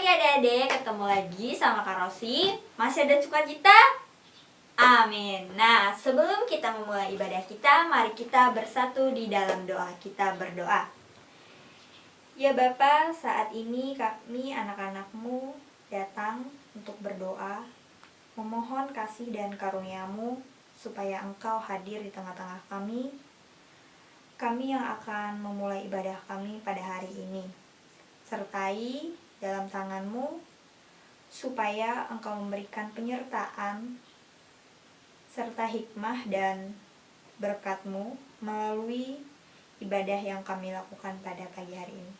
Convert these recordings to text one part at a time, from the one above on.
pagi adik-adik, ketemu lagi sama Kak Rosi. Masih ada sukacita? Amin. Nah, sebelum kita memulai ibadah kita, mari kita bersatu di dalam doa. Kita berdoa. Ya Bapa, saat ini kami anak-anakmu datang untuk berdoa, memohon kasih dan karunia-Mu supaya Engkau hadir di tengah-tengah kami. Kami yang akan memulai ibadah kami pada hari ini. Sertai dalam tangan-Mu supaya Engkau memberikan penyertaan serta hikmah dan berkat-Mu melalui ibadah yang kami lakukan pada pagi hari ini.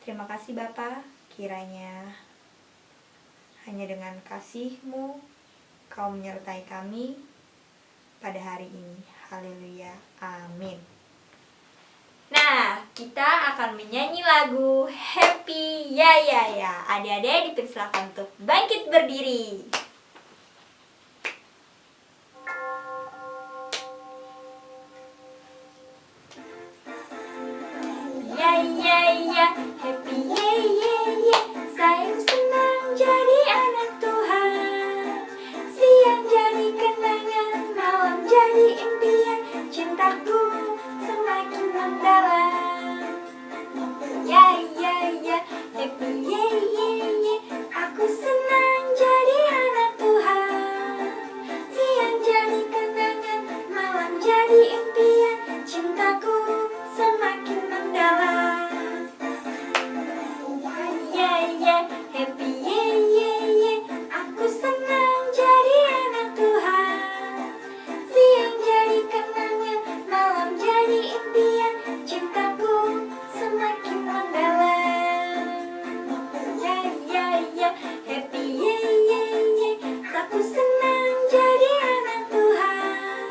Terima kasih Bapa, kiranya hanya dengan kasih-Mu Kau menyertai kami pada hari ini. Haleluya, amin. Nah, kita akan menyanyi lagu Happy Ya Ya Ya. Adik-adik dipersilakan untuk bangkit berdiri. Ya ya ya, happy ya ya ya. Saya senang jadi anak Tuhan. Siang jadi kenangan, malam jadi impian. Cintaku semakin mendalam. Ya ya ya, happy ya ya ya. Aku senang jadi anak Tuhan. Siang jadi kenangan, malam jadi impian. Cintaku semakin mendalam. Ya ya, happy ya ya ya. Aku senang jadi anak Tuhan. Siang jadi kenangan, malam jadi impian. Cintaku semakin mendalam. Ya ya ya, happy ya ya ya. Aku senang jadi anak Tuhan.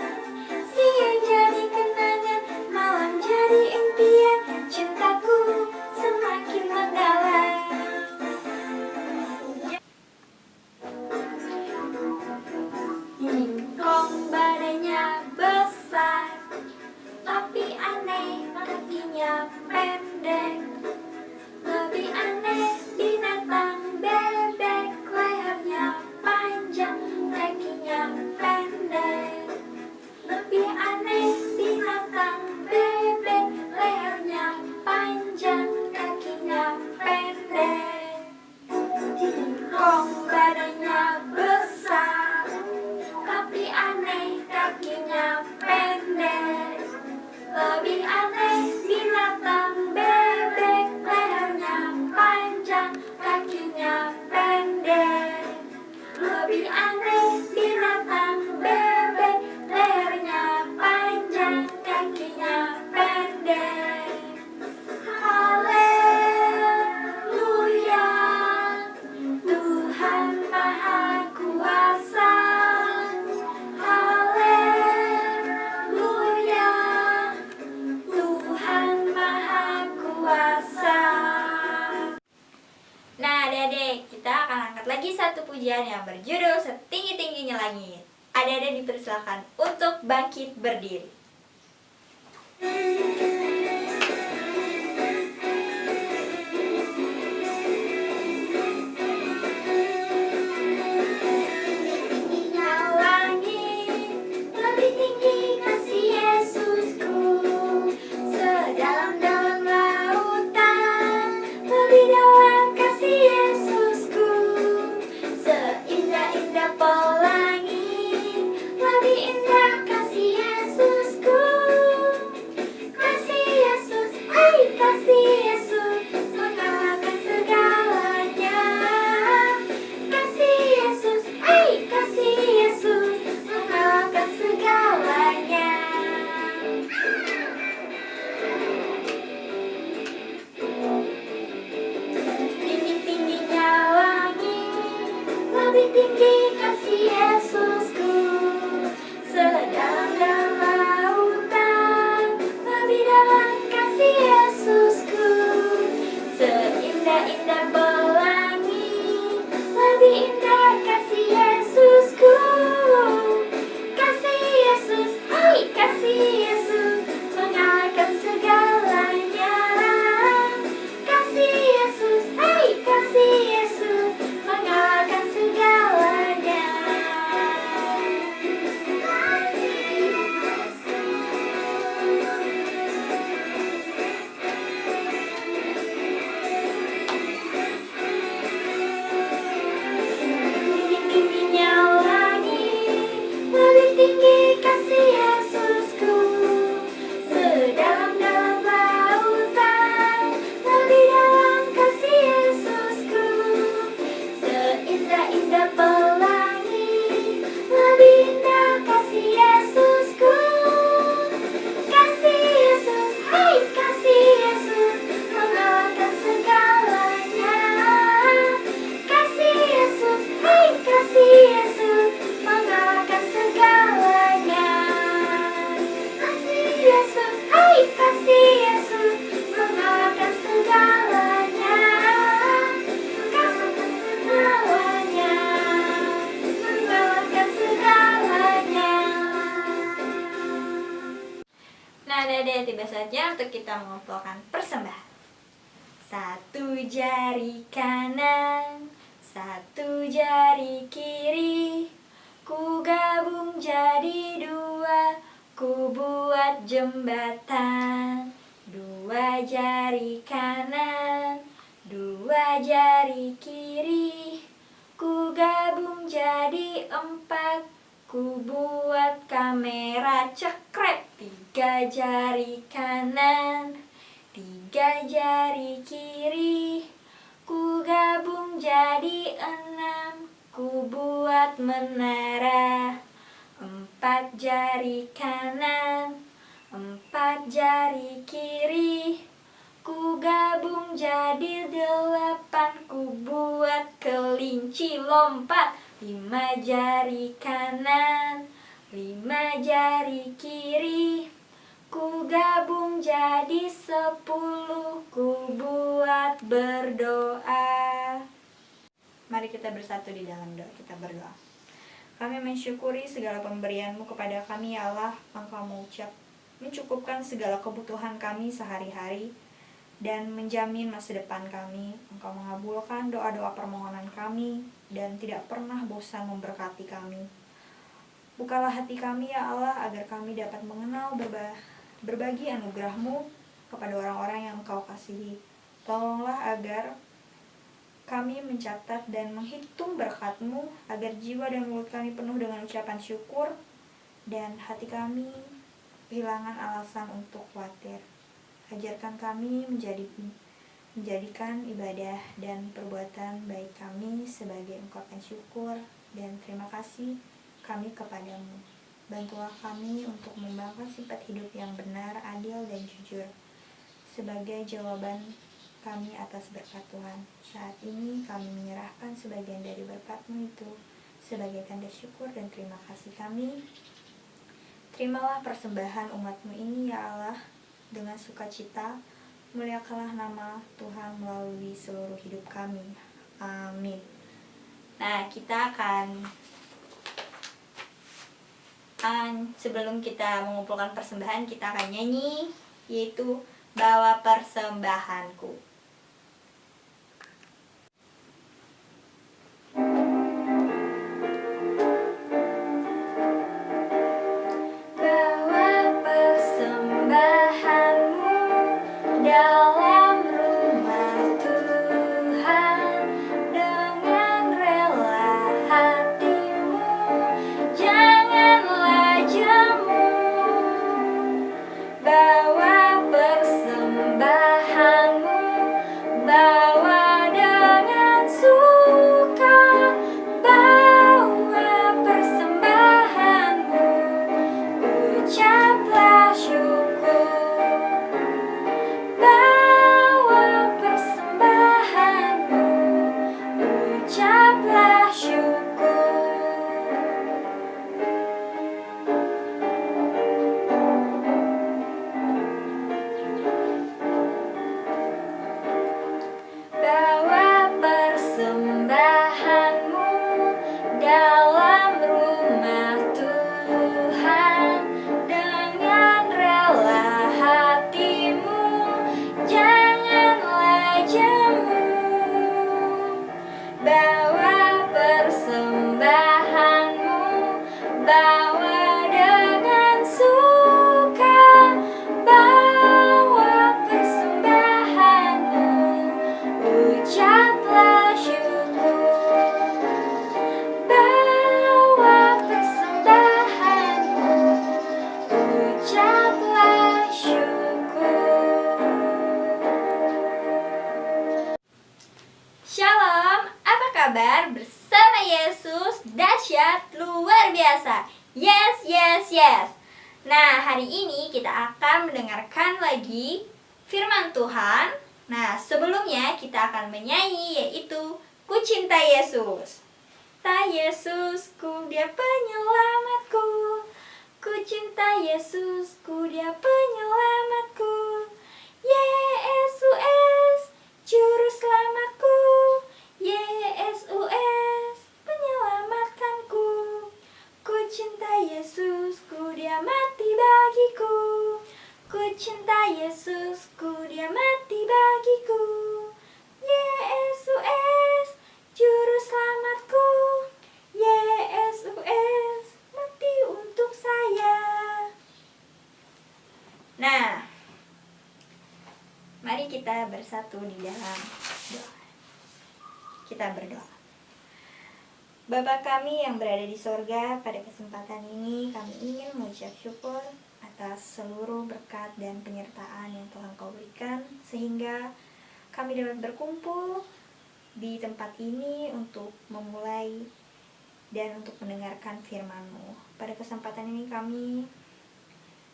Siang jadi kenangan, malam jadi impian. Cintaku semakin mendalam. Kong badannya besar, tapi aneh kakinya pendek. Lebih aneh binatang bebek, lehernya panjang, kakinya pendek. Lebih aneh binatang bebek, lehernya panjang, kakinya pendek. Kong badannya besar, tapi aneh kakinya pendek. Lebih aneh binatang bebek, lehernya panjang, kakinya pendek. Lebih aneh binatang bebek, lehernya panjang, kakinya pendek. Haleluya, Tuhan Maha Kuasa. Haleluya, Tuhan Maha Kuasa. Nah adik-adik, kita akan angkat lagi satu pujian yang berjudul Setinggi-tingginya Langit. Adik-adik dipersilakan untuk bangkit berdiri. Tingginya langit, lebih tinggi kasih Yesusku. Sedalam-dalam lautan, lebih dalam kasih Yesusku. Seindah-indah pelangi, lebih indah kasih Yesusku. Kasih Yesus, hai kasih Yesus, mengalahkan segalanya. Kasih Yesus, hai kasih Yesus, mengalahkan segalanya. Tinggi-tingginya langit, lebih tinggi kasih Yesusku. Sedalam-dalam lautan, lebih dalam kasih Yesusku. Seindah-indah pelangi, lebih indah kasih Yesusku. Kasih Yesus, hai kasih Yesus, mengalahkan segalanya. Kasih Yesus, hai kasih Yesus, saatnya untuk kita mengumpulkan persembahan. Satu jari kanan, satu jari kiri, ku gabung jadi dua, ku buat jembatan. Dua jari kanan, dua jari kiri, ku gabung jadi empat, ku buat kamera cekrek. Tiga jari kanan, tiga jari kiri, ku gabung jadi enam, ku buat menara. Empat jari kanan, empat jari kiri, ku gabung jadi delapan, ku buat kelinci lompat. Lima jari kanan, lima jari kiri, ku gabung jadi 10, ku buat berdoa. Mari kita bersatu di dalam doa, kita berdoa. Kami mensyukuri segala pemberian-Mu kepada kami, ya Allah. Engkau mencukupkan segala kebutuhan kami sehari-hari dan menjamin masa depan kami. Engkau mengabulkan doa-doa permohonan kami dan tidak pernah bosan memberkati kami. Bukalah hati kami, ya Allah, agar kami dapat mengenal berbagi anugerah-Mu kepada orang-orang yang Engkau kasihi. Tolonglah agar kami mencatat dan menghitung berkat-Mu, agar jiwa dan mulut kami penuh dengan ucapan syukur dan hati kami kehilangan alasan untuk khawatir. Ajarkan kami menjadikan ibadah dan perbuatan baik kami sebagai ungkapan syukur dan terima kasih kami kepadamu. Bantulah kami untuk membangun sifat hidup yang benar, adil, dan jujur sebagai jawaban kami atas berkat Tuhan. Saat ini kami menyerahkan sebagian dari berkat-Mu itu sebagai tanda syukur dan terima kasih kami. Terimalah persembahan umat-Mu ini, ya Allah, dengan sukacita. Muliakanlah nama Tuhan melalui seluruh hidup kami. Amin. Nah, kita akan sebelum kita mengumpulkan persembahan, kita akan nyanyi, yaitu Bawa Persembahanku. Dalam rumah Tuhan, dengan rela hatimu, janganlah jemu. Bawa persembahanmu, bawa dengan suka. Bawa persembahanmu, ucaplah syukur. Bawa persembahanmu, ucaplah syukur. Bawa persembahanmu dalam rumah Tuhan, dengan rela hatimu, janganlah jemu. Bawa persembahanmu, bawa dengan suka. Bawa persembahanmu, ucaplah syukur. Bawa persembahanmu, ucaplah syukur. Shalom, apa kabar? Bersama Yesus dahsyat luar biasa. Yes, yes, yes. Nah, hari ini kita akan mendengarkan lagi firman Tuhan. Nah, sebelumnya kita akan menyanyi, yaitu Ku Cinta Yesus. Ta Yesusku, Dia penyelamatku. Ku cinta Yesusku, Dia penyelamatku. Yesus, juru selamatku. Yesus, penyelamatkanku. Ku cinta Yesusku, Dia mati bagiku. Ku cinta bersatu di dalam doa. Kita berdoa. Bapa kami yang berada di sorga, pada kesempatan ini kami ingin mengucap syukur atas seluruh berkat dan penyertaan yang telah Engkau berikan, sehingga kami dapat berkumpul di tempat ini untuk memulai dan untuk mendengarkan firman-Mu. Pada kesempatan ini kami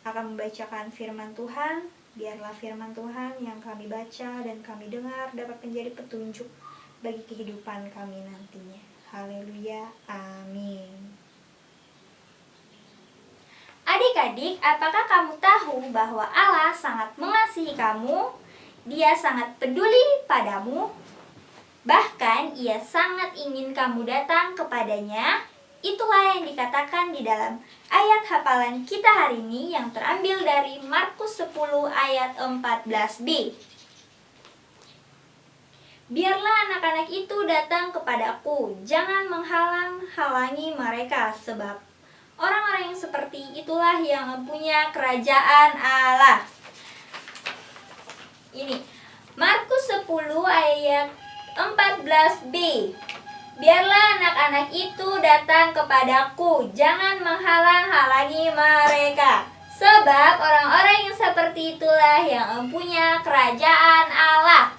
akan membacakan firman Tuhan. Biarlah firman Tuhan yang kami baca dan kami dengar dapat menjadi petunjuk bagi kehidupan kami nantinya. Haleluya, amin. Adik-adik, apakah kamu tahu bahwa Allah sangat mengasihi kamu? Dia sangat peduli padamu. Bahkan ia sangat ingin kamu datang kepadanya. Itulah yang dikatakan di dalam ayat hafalan kita hari ini yang terambil dari Markus 10 ayat 14b. Biarlah anak-anak itu datang kepadaku, jangan menghalang-halangi mereka, sebab orang-orang yang seperti itulah yang mempunyai kerajaan Allah. Ini Markus 10 ayat 14b. Biarlah anak-anak itu datang kepadaku, jangan menghalang-halangi mereka, sebab orang-orang yang seperti itulah yang mempunyai kerajaan Allah.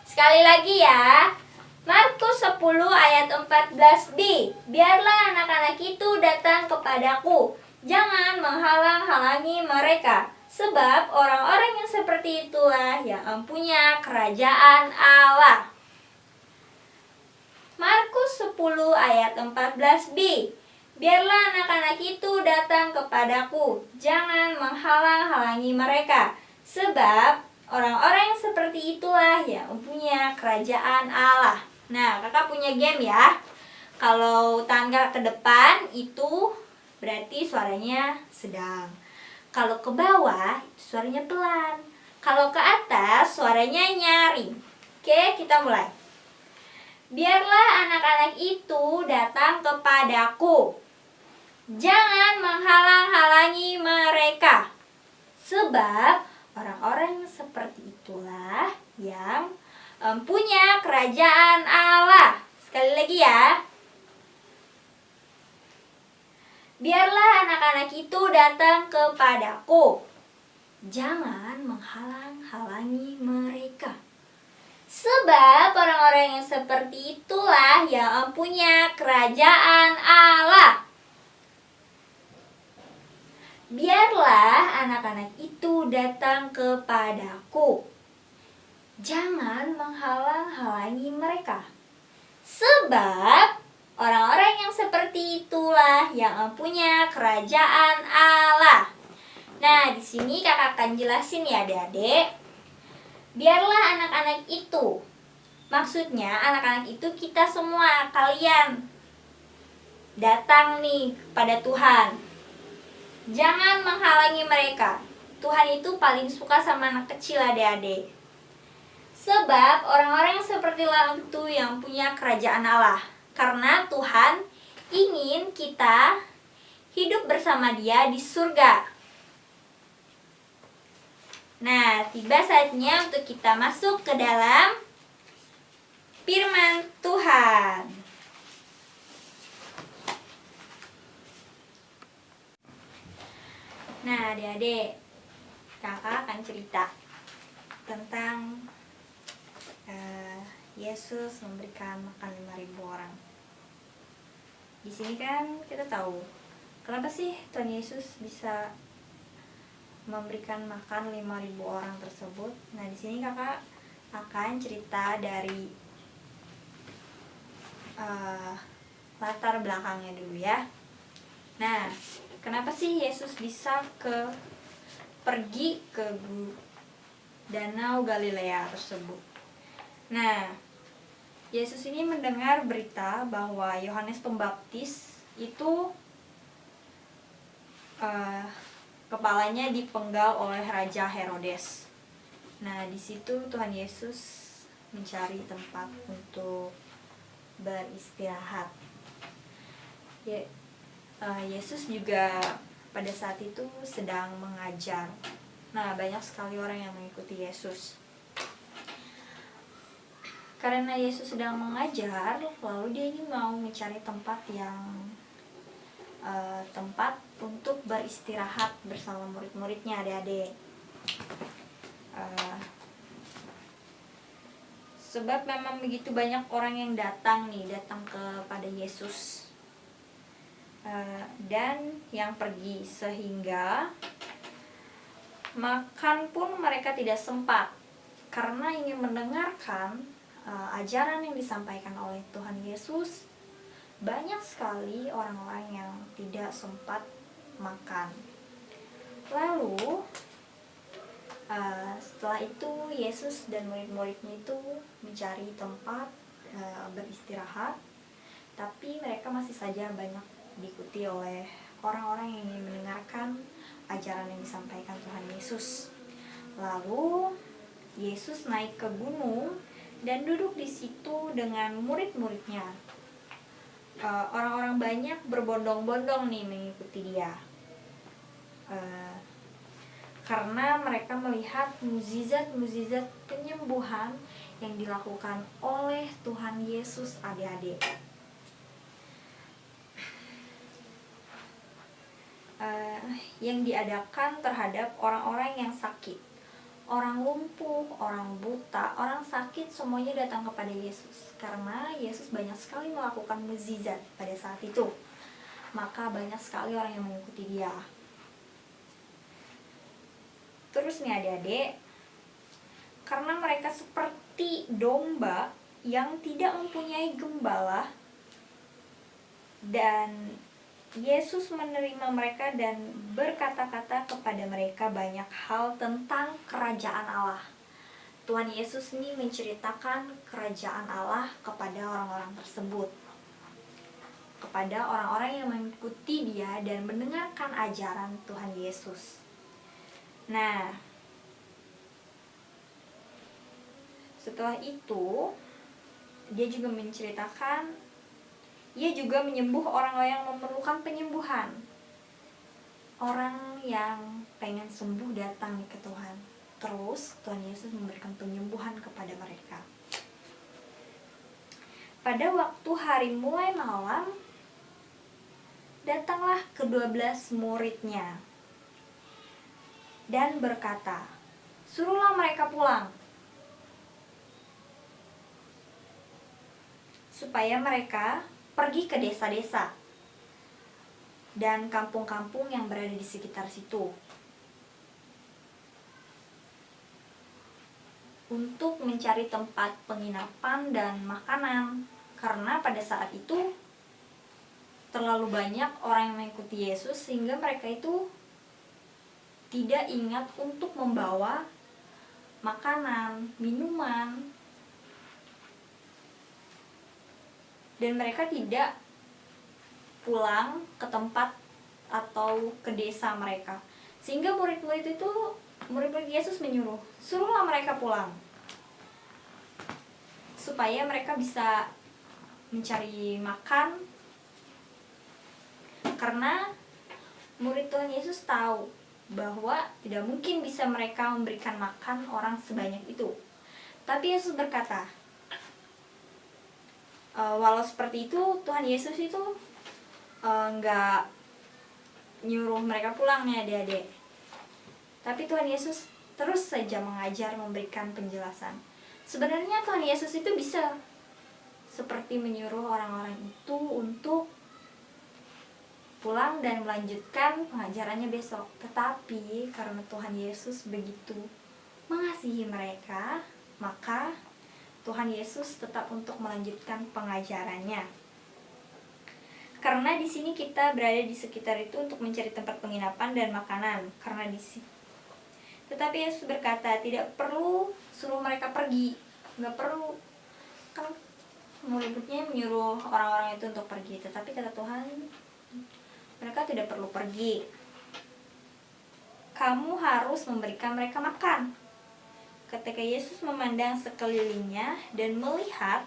Sekali lagi ya, Markus 10 ayat 14b. Biarlah anak-anak itu datang kepadaku, jangan menghalang-halangi mereka, sebab orang-orang yang seperti itulah yang mempunyai kerajaan Allah. Markus 10 ayat 14b. Biarlah anak-anak itu datang kepadaku, jangan menghalang-halangi mereka, sebab orang-orang yang seperti itulah yang mempunyai kerajaan Allah. Nah, kakak punya game ya. Kalau tangga ke depan itu berarti suaranya sedang. Kalau ke bawah itu suaranya pelan. Kalau ke atas suaranya nyaring. Oke, kita mulai. Biarlah anak-anak itu datang kepadaku, jangan menghalang-halangi mereka, sebab orang-orang seperti itulah yang punya kerajaan Allah. Sekali lagi ya. Biarlah anak-anak itu datang kepadaku, jangan menghalang-halangi mereka, sebab orang-orang yang seperti itulah yang mempunyai kerajaan Allah. Biarlah anak-anak itu datang kepadaku, jangan menghalang-halangi mereka, sebab orang-orang yang seperti itulah yang mempunyai kerajaan Allah. Nah, di sini kakak akan jelasin ya adik-adik. Biarlah anak-anak itu, maksudnya anak-anak itu kita semua, kalian datang nih pada Tuhan. Jangan menghalangi mereka. Tuhan itu paling suka sama anak kecil adik-adik. Sebab orang-orang yang seperti itu yang punya kerajaan Allah. Karena Tuhan ingin kita hidup bersama Dia di surga. Nah, tiba saatnya untuk kita masuk ke dalam firman Tuhan. Nah, adik-adik, kakak akan cerita tentang Yesus memberikan makan 5.000 orang. Di sini kan kita tahu kenapa sih Tuhan Yesus bisa memberikan makan 5.000 orang tersebut. Nah, di sini kakak akan cerita dari latar belakangnya dulu ya. Nah, kenapa sih Yesus bisa pergi ke Danau Galilea tersebut? Nah, Yesus ini mendengar berita bahwa Yohanes Pembaptis itu kepalanya dipenggal oleh Raja Herodes. Nah, di situ Tuhan Yesus mencari tempat untuk beristirahat. Yesus juga pada saat itu sedang mengajar. Nah, banyak sekali orang yang mengikuti Yesus. Karena Yesus sedang mengajar, lalu dia ini mau mencari tempat tempat untuk beristirahat bersama murid-muridnya, adik-adik. Sebab memang begitu banyak orang yang datang kepada Yesus dan yang pergi, sehingga makan pun mereka tidak sempat karena ingin mendengarkan ajaran yang disampaikan oleh Tuhan Yesus. Banyak sekali orang-orang yang tidak sempat makan. Lalu setelah itu Yesus dan murid-muridnya itu mencari tempat beristirahat, tapi mereka masih saja banyak diikuti oleh orang-orang yang ingin mendengarkan ajaran yang disampaikan Tuhan Yesus. Lalu Yesus naik ke gunung dan duduk di situ dengan murid-muridnya. Orang-orang banyak berbondong-bondong nih mengikuti dia, karena mereka melihat mukjizat penyembuhan yang dilakukan oleh Tuhan Yesus, adik-adik. Yang diadakan terhadap orang-orang yang sakit, orang lumpuh, orang buta, orang sakit, semuanya datang kepada Yesus. Karena Yesus banyak sekali melakukan mukjizat pada saat itu, maka banyak sekali orang yang mengikuti dia. Terus nih adik-adik, karena mereka seperti domba yang tidak mempunyai gembala, dan Yesus menerima mereka dan berkata-kata kepada mereka banyak hal tentang kerajaan Allah. Tuhan Yesus ini menceritakan kerajaan Allah kepada orang-orang tersebut, kepada orang-orang yang mengikuti dia dan mendengarkan ajaran Tuhan Yesus. Nah, setelah itu dia juga menceritakan ia juga menyembuh orang-orang yang memerlukan penyembuhan. Orang yang pengen sembuh datang ke Tuhan. Terus Tuhan Yesus memberikan penyembuhan kepada mereka. Pada waktu hari mulai malam, datanglah ke-12 muridnya dan berkata, "Suruhlah mereka pulang, supaya mereka pergi ke desa-desa dan kampung-kampung yang berada di sekitar situ untuk mencari tempat penginapan dan makanan, karena pada saat itu terlalu banyak orang yang mengikuti Yesus sehingga mereka itu tidak ingat untuk membawa makanan, minuman, dan mereka tidak pulang ke tempat atau ke desa mereka. Sehingga murid-murid Yesus menyuruh, suruhlah mereka pulang, supaya mereka bisa mencari makan. Karena murid Tuhan Yesus tahu bahwa tidak mungkin bisa mereka memberikan makan orang sebanyak itu. Tapi Yesus berkata, walau seperti itu, Tuhan Yesus itu nggak nyuruh mereka pulang nih adik-adik. Tapi Tuhan Yesus terus saja mengajar, memberikan penjelasan. Sebenarnya Tuhan Yesus itu bisa seperti menyuruh orang-orang itu untuk pulang dan melanjutkan pengajarannya besok. Tetapi karena Tuhan Yesus begitu mengasihi mereka, maka Tuhan Yesus tetap untuk melanjutkan pengajarannya. Karena di sini kita berada di sekitar itu untuk mencari tempat penginapan dan makanan. Karena di sini. Tetapi Yesus berkata, tidak perlu suruh mereka pergi, nggak perlu. Kan murid-muridnya menyuruh orang-orang itu untuk pergi, tetapi kata Tuhan, mereka tidak perlu pergi. Kamu harus memberikan mereka makan. Ketika Yesus memandang sekelilingnya dan melihat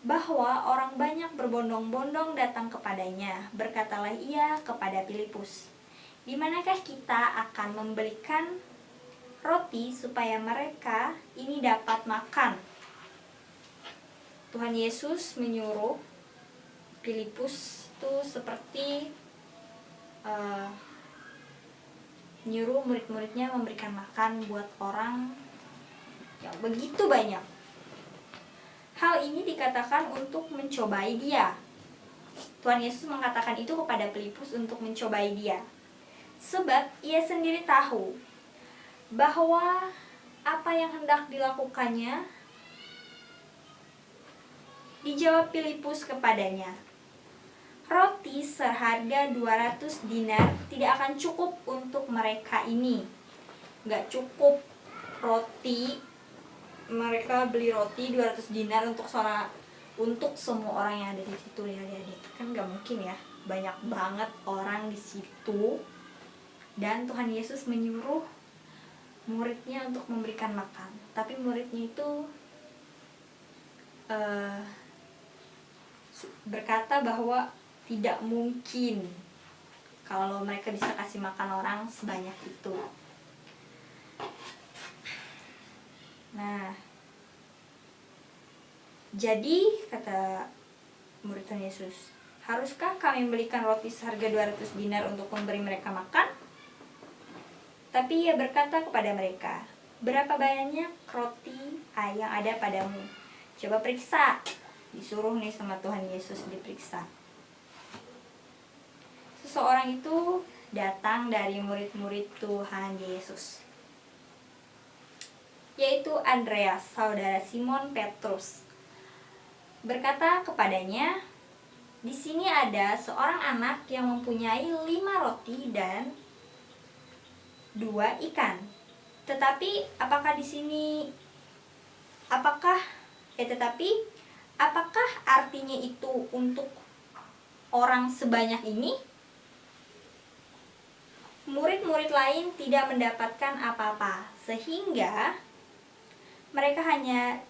bahwa orang banyak berbondong-bondong datang kepadanya, berkatalah ia kepada Filipus, "Di manakah kita akan membelikan roti supaya mereka ini dapat makan?" Tuhan Yesus menyuruh Filipus itu seperti nyuruh murid-muridnya memberikan makan buat orang yang begitu banyak. Hal ini dikatakan untuk mencobai dia. Tuhan Yesus mengatakan itu kepada Filipus untuk mencobai dia. Sebab ia sendiri tahu bahwa apa yang hendak dilakukannya. Dijawab Filipus kepadanya, roti seharga 200 dinar tidak akan cukup untuk mereka ini. Gak cukup roti. Mereka beli roti 200 dinar untuk semua orang yang ada di situ ya adik-adik. Kan gak mungkin ya, banyak banget orang di situ. Dan Tuhan Yesus menyuruh muridnya untuk memberikan makan. Tapi muridnya itu berkata bahwa tidak mungkin kalau mereka bisa kasih makan orang sebanyak itu. Nah, jadi kata murid Tuhan Yesus, haruskah kami membelikan roti seharga 200 dinar untuk memberi mereka makan? Tapi ia berkata kepada mereka, berapa banyak roti yang ada padamu? Coba periksa. Disuruh nih sama Tuhan Yesus diperiksa. Seseorang itu datang dari murid-murid Tuhan Yesus, yaitu Andreas, saudara Simon Petrus. Berkata kepadanya, di sini ada seorang anak yang mempunyai 5 roti dan 2 ikan. Tetapi apakah artinya itu untuk orang sebanyak ini? Murid-murid lain tidak mendapatkan apa-apa, sehingga mereka hanya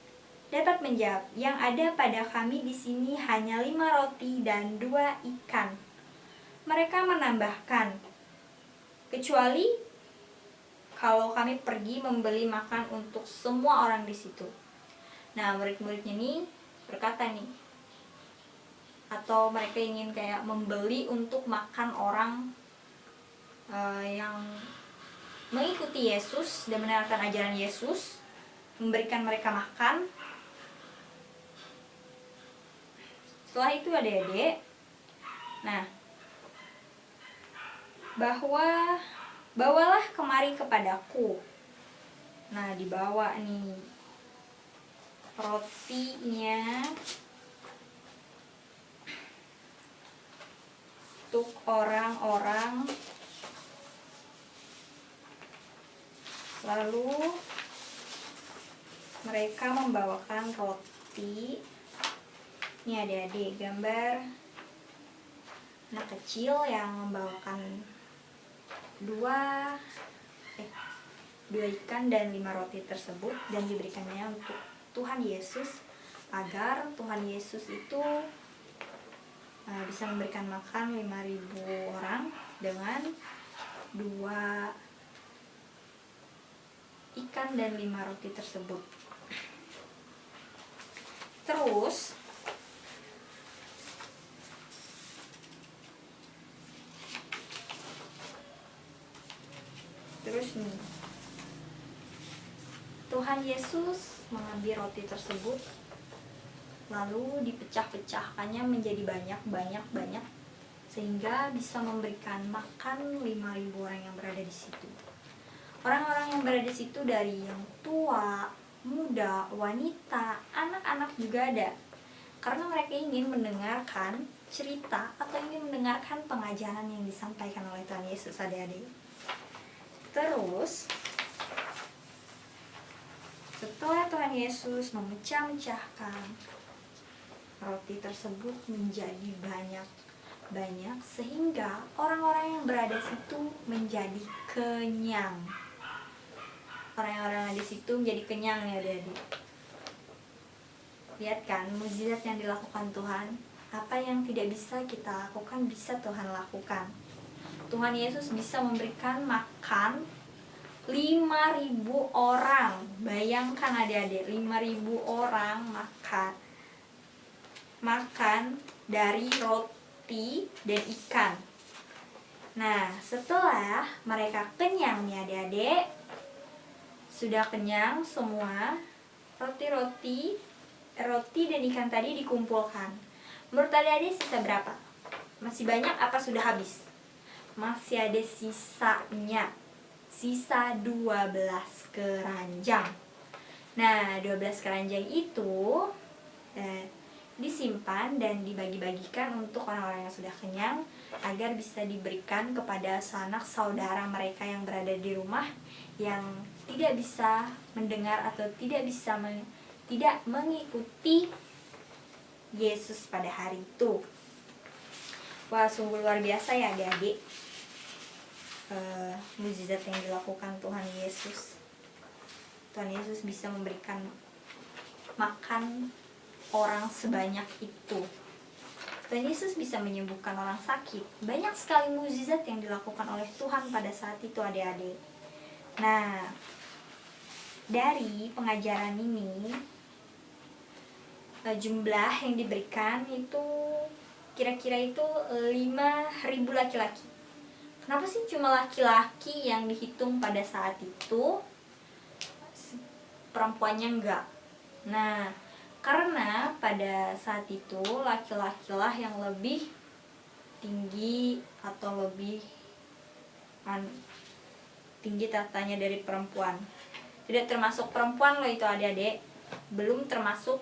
dapat menjawab, yang ada pada kami di sini hanya 5 roti dan 2 ikan. Mereka menambahkan, kecuali kalau kami pergi membeli makan untuk semua orang di situ. Nah, murid-muridnya ini berkata nih, atau mereka ingin kayak membeli untuk makan orang yang mengikuti Yesus dan mendengarkan ajaran Yesus, memberikan mereka makan. Setelah itu adik-adik, nah, bawalah kemari kepadaku. Nah, dibawa nih rotinya untuk orang-orang. Lalu mereka membawakan roti. Ini adik-adik gambar anak kecil yang membawakan 2 ikan dan 5 roti tersebut, dan diberikannya untuk Tuhan Yesus, agar Tuhan Yesus itu bisa memberikan makan 5.000 orang dengan 2 ikan dan 5 roti tersebut. Terus nih, Tuhan Yesus mengambil roti tersebut, lalu dipecah-pecahkannya menjadi banyak, sehingga bisa memberikan makan 5.000 orang yang berada di situ. Orang-orang yang berada di situ dari yang tua, muda, wanita, anak-anak juga ada. Karena mereka ingin mendengarkan cerita atau ingin mendengarkan pengajaran yang disampaikan oleh Tuhan Yesus, adik-adik. Terus, setelah Tuhan Yesus memecah-mecahkan roti tersebut menjadi banyak, sehingga orang-orang yang berada di situ menjadi kenyang. Orang-orang di situ menjadi kenyang ya adik-adik. Lihat kan mukjizat yang dilakukan Tuhan. Apa yang tidak bisa kita lakukan bisa Tuhan lakukan. Tuhan Yesus bisa memberikan makan 5.000 orang. Bayangkan adik-adik, 5.000 orang makan makan dari roti dan ikan. Nah, setelah mereka kenyang nih adik-adik, sudah kenyang semua, roti dan ikan tadi dikumpulkan. Menurut adik-adik sisa berapa? Masih banyak apa sudah habis? Masih ada sisanya. Sisa 12 keranjang. Nah, 12 keranjang itu disimpan dan dibagi-bagikan untuk orang-orang yang sudah kenyang agar bisa diberikan kepada sanak saudara mereka yang berada di rumah yang tidak bisa mendengar atau tidak mengikuti Yesus pada hari itu. Wah, sungguh luar biasa ya adik-adik, mukjizat yang dilakukan Tuhan Yesus. Tuhan Yesus bisa memberikan makan orang sebanyak itu. Tuhan Yesus bisa menyembuhkan orang sakit. Banyak sekali mukjizat yang dilakukan oleh Tuhan pada saat itu adik-adik. Nah, dari pengajaran ini, jumlah yang diberikan itu kira-kira itu 5.000 laki-laki. Kenapa sih cuma laki-laki yang dihitung pada saat itu? Perempuannya enggak. Nah, karena pada saat itu laki-lakilah yang lebih tinggi atau lebih tinggi tatanya dari perempuan. Tidak termasuk perempuan loh itu adik-adik, belum termasuk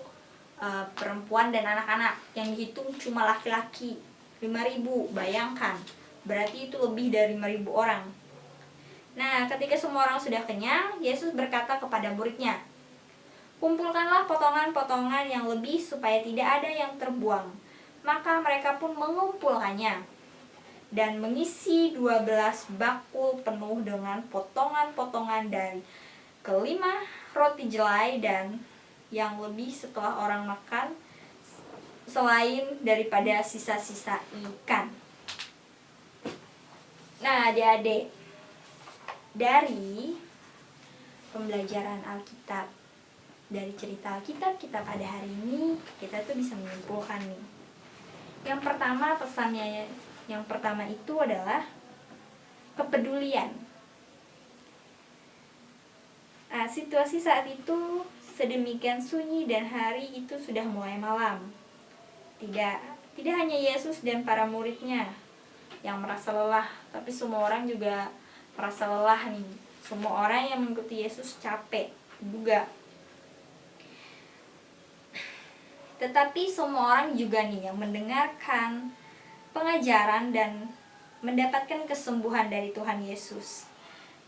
perempuan dan anak-anak. Yang dihitung cuma laki-laki 5.000, bayangkan, berarti itu lebih dari 5.000 orang. Nah, ketika semua orang sudah kenyang, Yesus berkata kepada muridnya, "Kumpulkanlah potongan-potongan yang lebih supaya tidak ada yang terbuang." Maka mereka pun mengumpulkannya dan mengisi 12 bakul penuh dengan potongan-potongan dari kelima roti jelai dan yang lebih setelah orang makan, selain daripada sisa-sisa ikan. Nah, adik-adik, dari pembelajaran Alkitab, dari cerita Alkitab kita pada hari ini, kita tuh bisa menyimpulkan nih. Yang pertama, pesannya yang pertama itu adalah kepedulian. Nah, situasi saat itu sedemikian sunyi dan hari itu sudah mulai malam. Tidak hanya Yesus dan para muridnya yang merasa lelah, tapi semua orang juga merasa lelah nih. Semua orang yang mengikuti Yesus capek juga. Tetapi semua orang juga nih yang mendengarkan pengajaran dan mendapatkan kesembuhan dari Tuhan Yesus.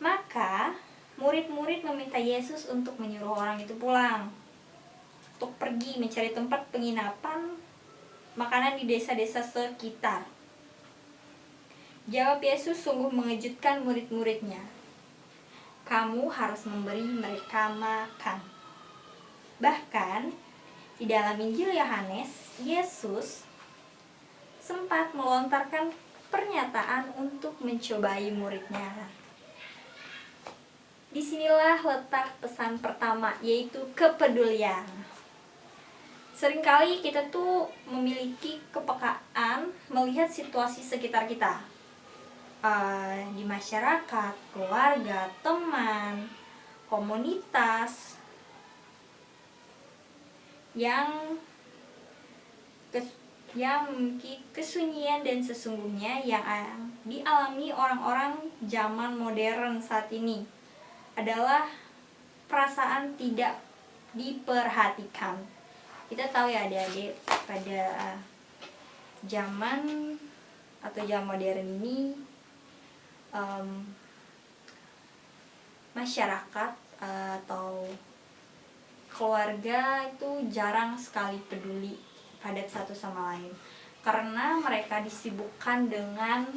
Maka murid-murid meminta Yesus untuk menyuruh orang itu pulang, untuk pergi mencari tempat penginapan makanan di desa-desa sekitar. Jawab Yesus sungguh mengejutkan murid-muridnya. "Kamu harus memberi mereka makan." Bahkan di dalam Injil Yohanes, Yesus sempat melontarkan pernyataan untuk mencobai muridnya. Disinilah letak pesan pertama, yaitu kepedulian. Seringkali kita tuh memiliki kepekaan melihat situasi sekitar kita, di masyarakat, keluarga, teman, komunitas yang memiliki kesunyian dan sesungguhnya yang dialami orang-orang zaman modern saat ini adalah perasaan tidak diperhatikan. Kita tahu ya adik-adik, pada zaman modern ini masyarakat atau keluarga itu jarang sekali peduli pada satu sama lain karena mereka disibukkan dengan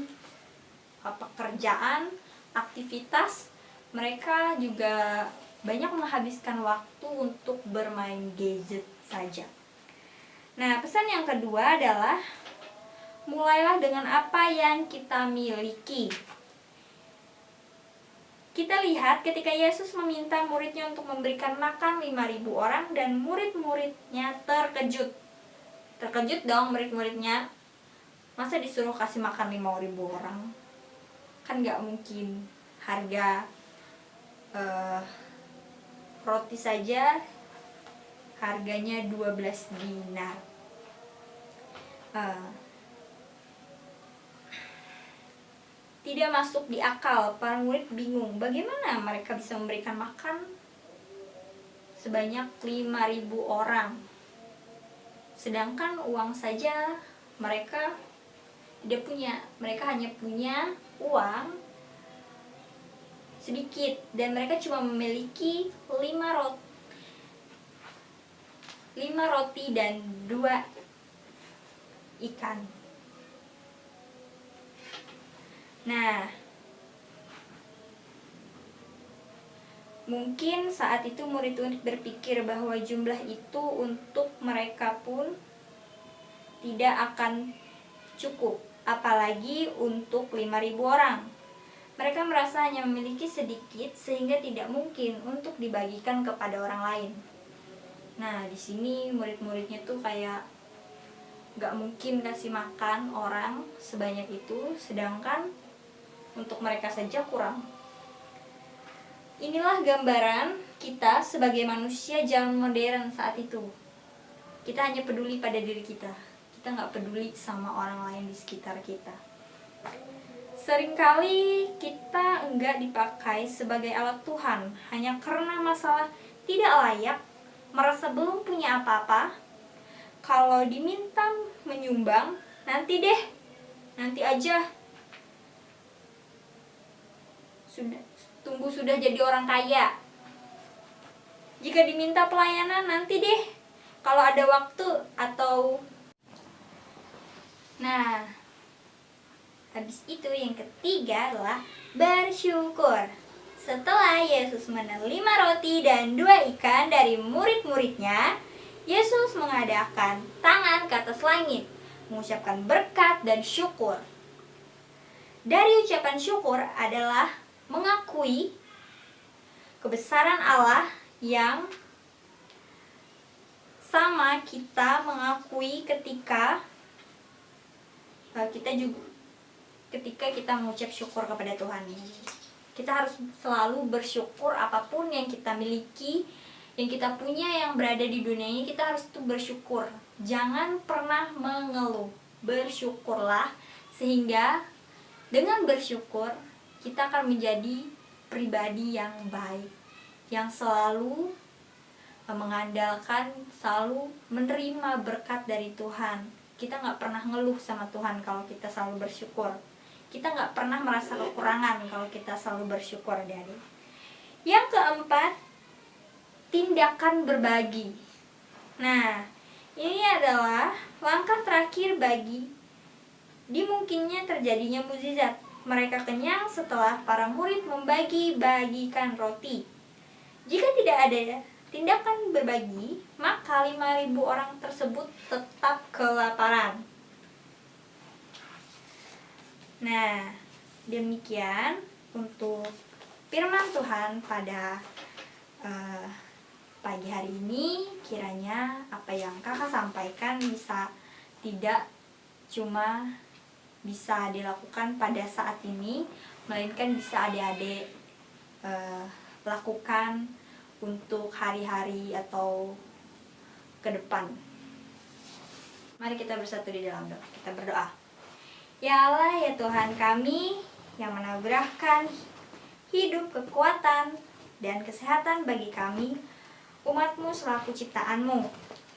pekerjaan, aktivitas. Mereka juga banyak menghabiskan waktu untuk bermain gadget saja. Nah, pesan yang kedua adalah mulailah dengan apa yang kita miliki. Kita lihat ketika Yesus meminta muridnya untuk memberikan makan 5.000 orang dan murid-muridnya terkejut. Terkejut dong murid-muridnya. Masa disuruh kasih makan 5.000 orang? Kan gak mungkin. Harga roti saja harganya 12 dinar. Tidak masuk di akal. Para murid bingung bagaimana mereka bisa memberikan makan sebanyak 5.000 orang. Sedangkan uang saja mereka tidak punya. Mereka hanya punya uang sedikit dan mereka cuma memiliki 5 roti dan 2 ikan. Nah, mungkin saat itu murid-murid berpikir bahwa jumlah itu untuk mereka pun tidak akan cukup, apalagi untuk 5.000 orang. Mereka merasa hanya memiliki sedikit sehingga tidak mungkin untuk dibagikan kepada orang lain. Nah, di sini murid-muridnya tuh kayak gak mungkin kasih makan orang sebanyak itu, sedangkan untuk mereka saja kurang. Inilah gambaran kita sebagai manusia zaman modern saat itu. Kita hanya peduli pada diri kita. Kita gak peduli sama orang lain di sekitar kita. Seringkali kita enggak dipakai sebagai alat Tuhan hanya karena masalah tidak layak, merasa belum punya apa-apa. Kalau diminta menyumbang, nanti deh, nanti aja. Tunggu sudah jadi orang kaya. Jika diminta pelayanan, nanti deh, kalau ada waktu atau... Nah, habis itu yang ketiga adalah bersyukur. Setelah Yesus menerima roti dan 2 ikan dari murid-muridnya, Yesus mengadakan tangan ke atas langit, mengucapkan berkat dan syukur. Dari ucapan syukur adalah mengakui kebesaran Allah yang sama kita mengakui ketika kita mengucap syukur kepada Tuhan. Kita harus selalu bersyukur apapun yang kita miliki, yang kita punya, yang berada di dunia ini, kita harus tuh bersyukur. Jangan pernah mengeluh. Bersyukurlah, sehingga dengan bersyukur kita akan menjadi pribadi yang baik, yang selalu mengandalkan, selalu menerima berkat dari Tuhan. Kita gak pernah ngeluh sama Tuhan kalau kita selalu bersyukur. Kita gak pernah merasa kekurangan kalau kita selalu bersyukur, adik-adik. Yang keempat, tindakan berbagi. Nah, ini adalah langkah terakhir bagi dimungkinnya terjadinya mukjizat. Mereka kenyang setelah para murid membagi-bagikan roti. Jika tidak ada tindakan berbagi, maka 5.000 orang tersebut tetap kelaparan. Nah, demikian untuk firman Tuhan pada pagi hari ini. Kiranya apa yang kakak sampaikan bisa tidak cuma bisa dilakukan pada saat ini, melainkan bisa adik-adik lakukan untuk hari-hari atau ke depan. Mari kita bersatu di dalam doa. Kita berdoa. Ya Allah, ya Tuhan kami yang menaburahkan hidup, kekuatan, dan kesehatan bagi kami, umat-Mu selaku ciptaan-Mu.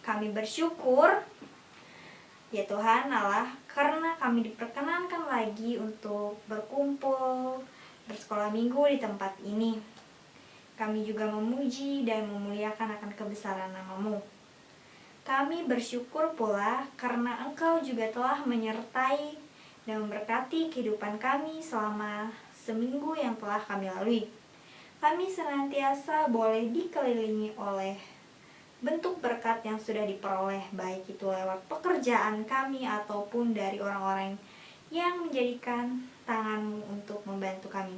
Kami bersyukur, ya Tuhan Allah, karena kami diperkenankan lagi untuk berkumpul, bersekolah minggu di tempat ini. Kami juga memuji dan memuliakan akan kebesaran nama-Mu. Kami bersyukur pula karena Engkau juga telah menyertai dan memberkati kehidupan kami selama seminggu yang telah kami lalui. Kami senantiasa boleh dikelilingi oleh bentuk berkat yang sudah diperoleh, baik itu lewat pekerjaan kami ataupun dari orang-orang yang menjadikan tangan-Mu untuk membantu kami.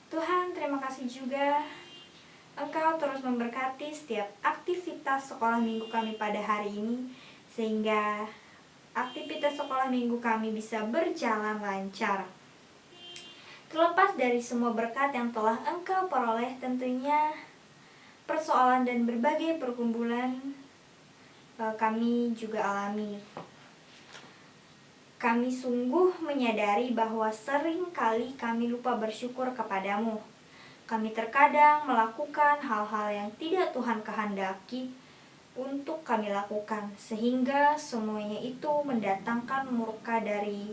Tuhan, terima kasih juga Engkau terus memberkati setiap aktivitas sekolah minggu kami pada hari ini, sehingga aktivitas sekolah minggu kami bisa berjalan lancar. Terlepas dari semua berkat yang telah Engkau peroleh, tentunya persoalan dan berbagai pergumulan kami juga alami. Kami sungguh menyadari bahwa sering kali kami lupa bersyukur kepadamu. Kami terkadang melakukan hal-hal yang tidak Tuhan kehendaki untuk kami lakukan, sehingga semuanya itu mendatangkan murka dari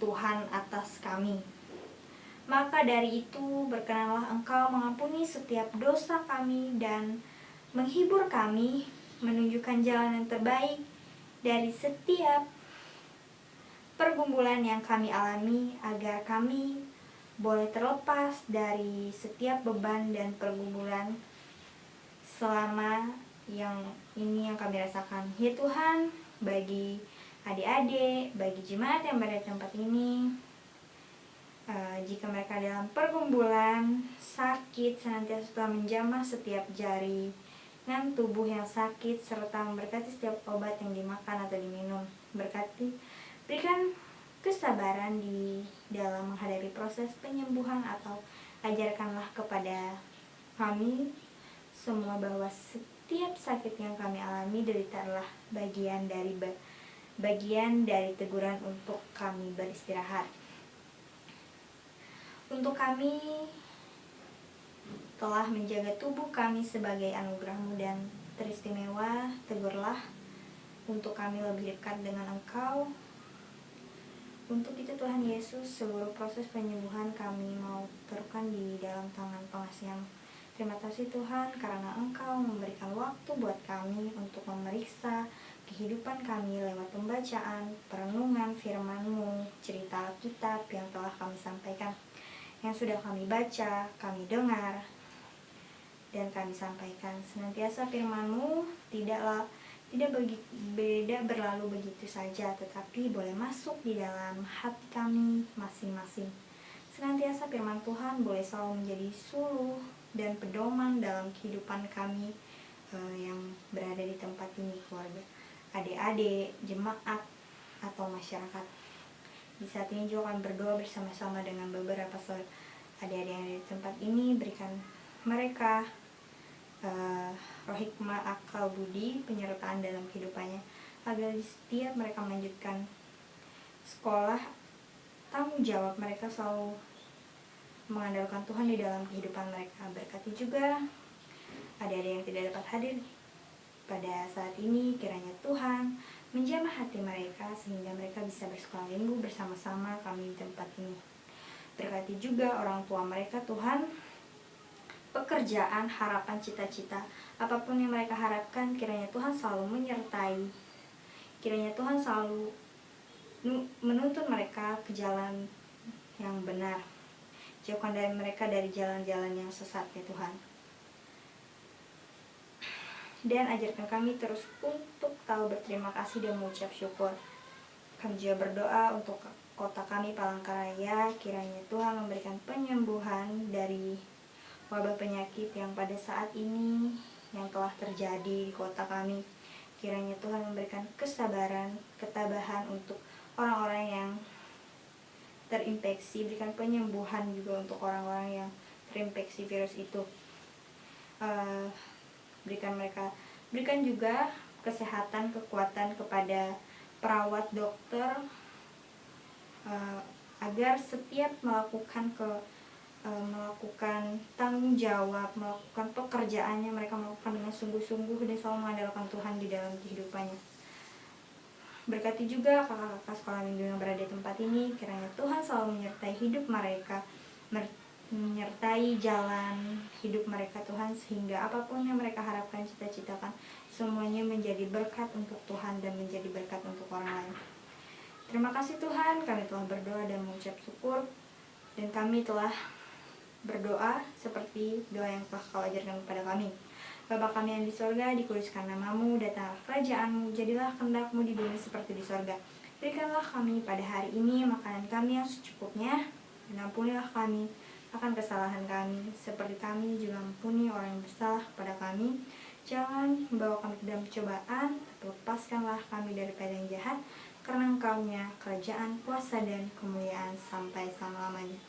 Tuhan atas kami. Maka dari itu, berkenanlah Engkau mengampuni setiap dosa kami dan menghibur kami, menunjukkan jalan yang terbaik dari setiap pergumulan yang kami alami, agar kami boleh terlepas dari setiap beban dan pergumulan selama yang kami rasakan. Ya Tuhan, bagi adik-adik, bagi jemaat yang berada di tempat ini, jika mereka dalam pergumulan, sakit, senantiasa telah menjamah setiap jari dan tubuh yang sakit, serta memberkati setiap obat yang dimakan atau diminum. Berikan kesabaran di dalam menghadapi proses penyembuhan, atau ajarkanlah kepada kami semua bahwa setiap sakit yang kami alami, derita adalah bagian dari teguran untuk kami beristirahat. Untuk kami telah menjaga tubuh kami sebagai anugerah-Mu dan teristimewa, tegurlah untuk kami lebih dekat dengan Engkau. Untuk itu Tuhan Yesus, seluruh proses penyembuhan kami mau taruhkan di dalam tangan pengasihan. Terima kasih Tuhan, karena Engkau memberikan waktu buat kami untuk memeriksa kehidupan kami lewat pembacaan, perenungan firman-Mu, cerita Alkitab yang telah kami sampaikan, yang sudah kami baca, kami dengar, dan kami sampaikan. Senantiasa firman-Mu tidak berlalu begitu saja, tetapi boleh masuk di dalam hati kami masing-masing. Senantiasa firman Tuhan boleh selalu menjadi suluh dan pedoman dalam kehidupan kami yang berada di tempat ini, keluarga, adik-adik, jemaat, atau masyarakat. Di saat ini juga kami berdoa bersama-sama dengan beberapa adik-adik yang ada di tempat ini. Berikan mereka roh hikmah, akal budi, penyertaan dalam kehidupannya, agar di setiap mereka melanjutkan sekolah, tanggung jawab mereka selalu mengandalkan Tuhan di dalam kehidupan mereka. Berkati juga adik-adik yang tidak dapat hadir pada saat ini, kiranya Tuhan menjamah hati mereka sehingga mereka bisa bersekolah minggu bersama-sama kami di tempat ini. Berkati juga orang tua mereka Tuhan, pekerjaan, harapan, cita-cita, apapun yang mereka harapkan, kiranya Tuhan selalu menyertai. Kiranya Tuhan selalu menuntun mereka ke jalan yang benar. Jauhkan dari mereka dari jalan-jalan yang sesat, ya Tuhan. Dan ajarkan kami terus untuk tahu berterima kasih dan mengucap syukur. Kami juga berdoa untuk kota kami, Palangkaraya. Kiranya Tuhan memberikan penyembuhan dari wabah penyakit yang pada saat ini yang telah terjadi di kota kami. Kiranya Tuhan memberikan kesabaran, ketabahan untuk orang-orang yang terinfeksi. Berikan penyembuhan juga untuk orang-orang yang terinfeksi virus itu. Berikan juga kesehatan, kekuatan kepada perawat, dokter, agar setiap melakukan tanggung jawab, melakukan pekerjaannya, mereka melakukan dengan sungguh-sungguh dan selalu mengandalkan Tuhan di dalam kehidupannya. Berkati juga kakak-kakak sekolah minggu yang berada di tempat ini, kiranya Tuhan selalu menyertai hidup mereka, menyertai jalan hidup mereka Tuhan, sehingga apapun yang mereka harapkan, cita-citakan, semuanya menjadi berkat untuk Tuhan dan menjadi berkat untuk orang lain. Terima kasih Tuhan, kami telah berdoa dan mengucap syukur, dan kami telah berdoa seperti doa yang telah Kau ajarkan kepada kami. Bapa kami yang di sorga, dikuduskan nama-Mu, datanglah kerajaan-Mu, jadilah kehendak-Mu di bumi seperti di sorga. Berikanlah kami pada hari ini makanan kami yang secukupnya, dan ampunilah kami akan kesalahan kami, seperti kami juga ampuni orang yang bersalah kepada kami. Jangan membawa kami ke dalam cobaan, tapi lepaskanlah kami daripada yang jahat, karena Engkau-Nya kerajaan, kuasa, dan kemuliaan sampai selama-lamanya.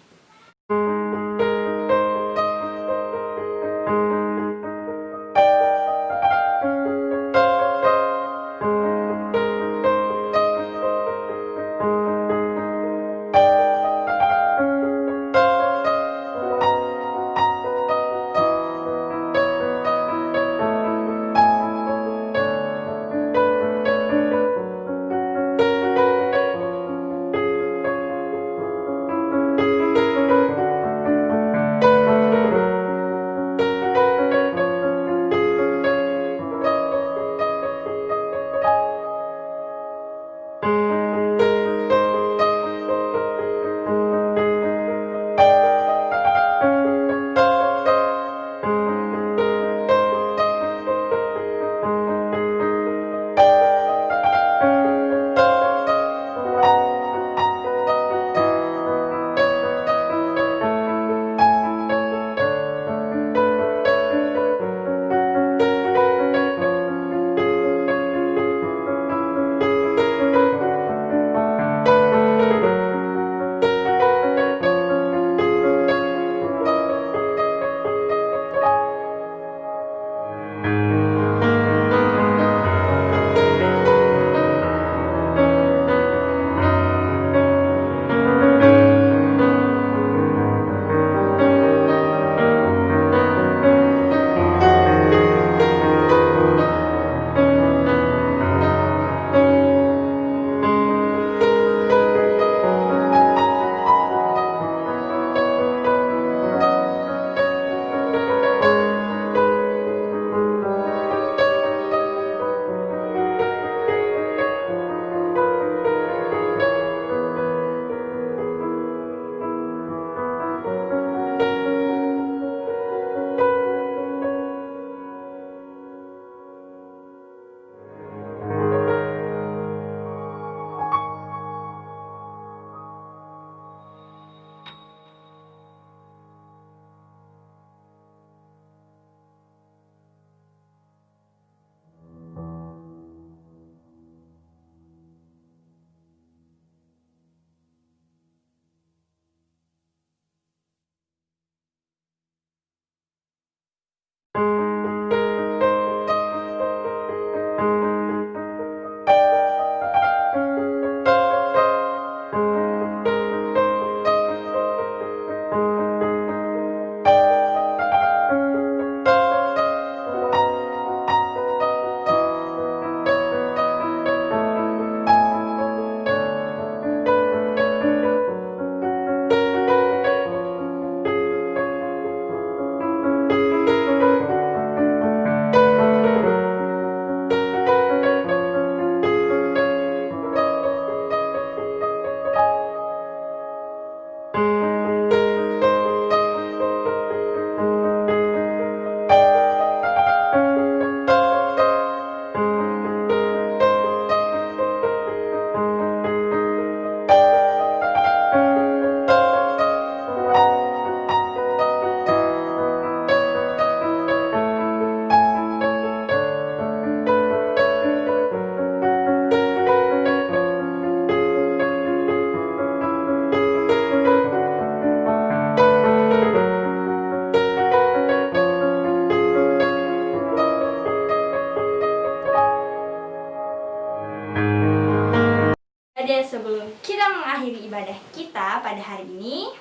Jadi sebelum kita mengakhiri ibadah kita pada hari ini,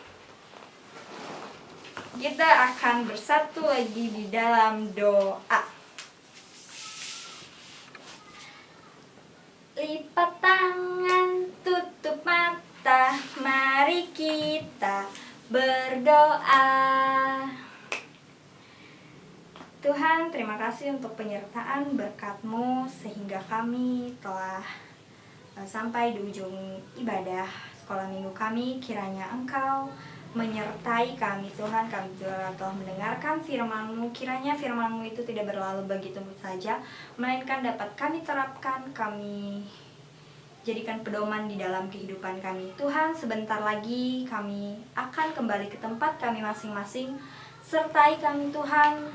kita akan bersatu lagi di dalam doa. Lipat tangan, tutup mata, mari kita berdoa. Tuhan, terima kasih untuk penyertaan berkat-Mu sehingga kami telah sampai di ujung ibadah sekolah minggu kami. Kiranya Engkau menyertai kami Tuhan. Kami telah mendengarkan firman-Mu. Kiranya firman-Mu itu tidak berlalu begitu saja, melainkan dapat kami terapkan, kami jadikan pedoman di dalam kehidupan kami. Tuhan, sebentar lagi kami akan kembali ke tempat kami masing-masing. Sertai kami Tuhan,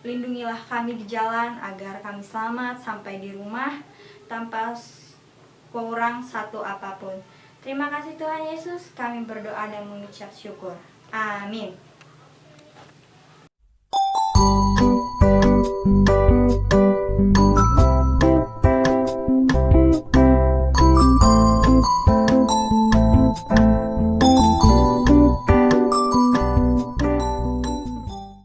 Lindungilah kami di jalan agar kami selamat sampai di rumah tanpa kurang satu apapun. Terima kasih Tuhan Yesus, kami berdoa dan mengucap syukur. Amin.